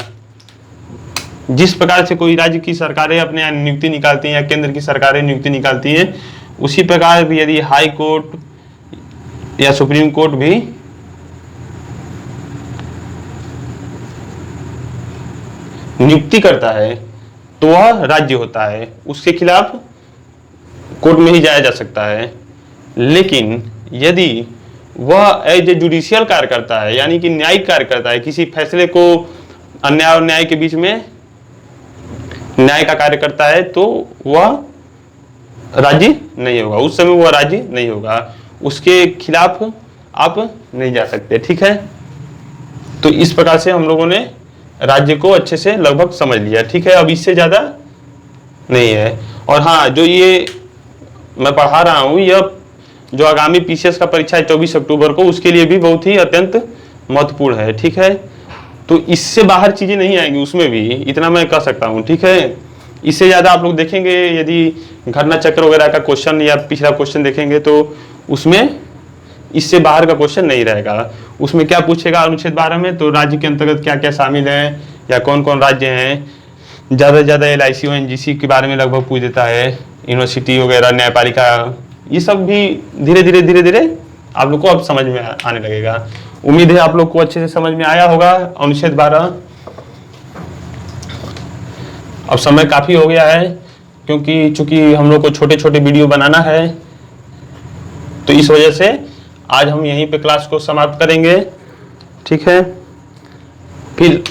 S1: जिस प्रकार से कोई राज्य की सरकारें अपने यहाँ नियुक्ति निकालती हैं या केंद्र की सरकारें नियुक्ति निकालती हैं, उसी प्रकार यदि हाई कोर्ट या सुप्रीम कोर्ट भी नियुक्ति करता है तो वह राज्य होता है, उसके खिलाफ कोर्ट में ही जाया जा सकता है। लेकिन यदि वह एज ए जुडिशियल कार्य करता है, यानी कि न्यायिक कार्य करता है, किसी फैसले को अन्याय और न्याय के बीच में न्याय का कार्य करता है, तो वह राज्य नहीं होगा। उस समय वह राज्य नहीं होगा, उसके खिलाफ आप नहीं जा सकते। ठीक है, तो इस प्रकार से हम लोगों ने राज्य को अच्छे से लगभग समझ लिया। ठीक है, अब इससे ज्यादा नहीं है। और हाँ, जो ये मैं पढ़ा रहा हूं, यह जो आगामी PCS का परीक्षा है 24 अक्टूबर को, उसके लिए भी बहुत ही अत्यंत महत्वपूर्ण है। ठीक है, तो इससे बाहर चीजें नहीं आएंगी, उसमें भी इतना मैं कह सकता हूं। ठीक है, इससे ज्यादा आप लोग देखेंगे यदि घटना चक्र वगैरह का क्वेश्चन या पिछला क्वेश्चन देखेंगे तो उसमें इससे बाहर का क्वेश्चन नहीं रहेगा। उसमें क्या पूछेगा अनुच्छेद 12 में, तो राज्य के अंतर्गत क्या क्या शामिल है या कौन कौन राज्य हैं। ज़्यादा से ज़्यादा LIC ONGC के बारे में लगभग पूछ देता है, यूनिवर्सिटी वगैरह, न्यायपालिका, ये सब भी धीरे धीरे आप लोग को अब समझ में आने लगेगा। उम्मीद है आप लोग को अच्छे से समझ में आया होगा अनुच्छेद 12। अब समय काफ़ी हो गया है, क्योंकि चूंकि हम लोग को छोटे छोटे वीडियो बनाना है, तो इस वजह से आज हम यहीं पे क्लास को समाप्त करेंगे। ठीक है, फिर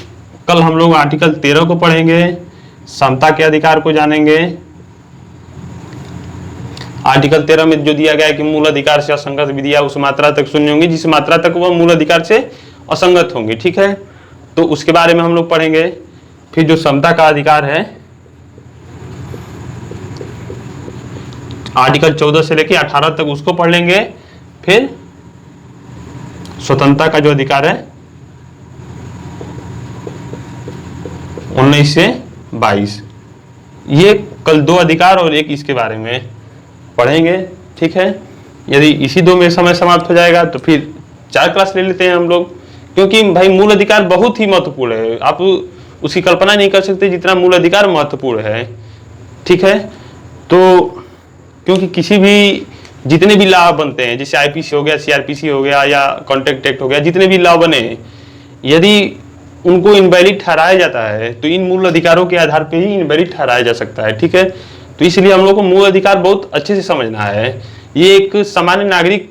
S1: कल हम लोग आर्टिकल 13 को पढ़ेंगे, समता के अधिकार को जानेंगे, आर्टिकल 13 में जो दिया गया है कि मूल अधिकार से असंगत विधियां उस मात्रा तक शून्य होंगी जिस मात्रा तक वह मूल अधिकार से असंगत होंगी। ठीक है, तो उसके बारे में हम लोग पढ़ेंगे। फिर जो समता का अधिकार है, आर्टिकल 14 से लेकर 18 तक उसको पढ़ लेंगे। फिर स्वतंत्रता का जो अधिकार है 19 से 22, ये कल 2 अधिकार और एक इसके बारे में पढ़ेंगे। ठीक है, यदि इसी 2 में समय समाप्त हो जाएगा तो फिर 4 क्लास ले लेते हैं हम लोग, क्योंकि भाई मूल अधिकार बहुत ही महत्वपूर्ण है। आप उसकी कल्पना नहीं कर सकते जितना मूल अधिकार महत्वपूर्ण है। ठीक है, तो क्योंकि किसी भी जितने भी लॉ बनते हैं, जैसे आईपीसी हो गया, सीआरपीसी हो गया या कॉन्ट्रैक्ट एक्ट हो गया, जितने भी लॉ बने, यदि उनको इनवैलिड ठहराया जाता है तो इन मूल अधिकारों के आधार पर ही इनवैलिड ठहराया जा सकता है। ठीक है, तो इसलिए हम लोग को मूल अधिकार बहुत अच्छे से समझना है। ये एक सामान्य नागरिक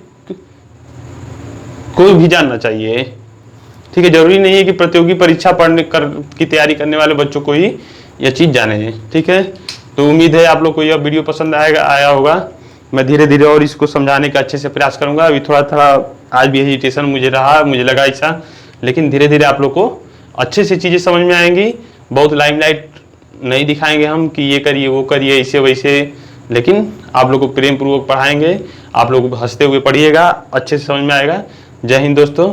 S1: को भी जानना चाहिए। ठीक है, जरूरी नहीं है कि प्रतियोगी परीक्षा की तैयारी करने वाले बच्चों को ही यह चीज जाने। ठीक है, तो उम्मीद है आप लोग को यह वीडियो पसंद आया होगा। मैं धीरे धीरे और इसको समझाने का अच्छे से प्रयास करूंगा। अभी थोड़ा थोड़ा आज भी हेजिटेशन मुझे लगा ऐसा, लेकिन धीरे धीरे आप लोग को अच्छे से चीजें समझ में आएंगी। बहुत लाइमलाइट नहीं दिखाएंगे हम कि ये करिए वो करिए ऐसे वैसे, लेकिन आप लोग को प्रेम पूर्वक पढ़ाएंगे। आप लोग हंसते हुए पढ़िएगा, अच्छे से समझ में आएगा। जय हिंद दोस्तों।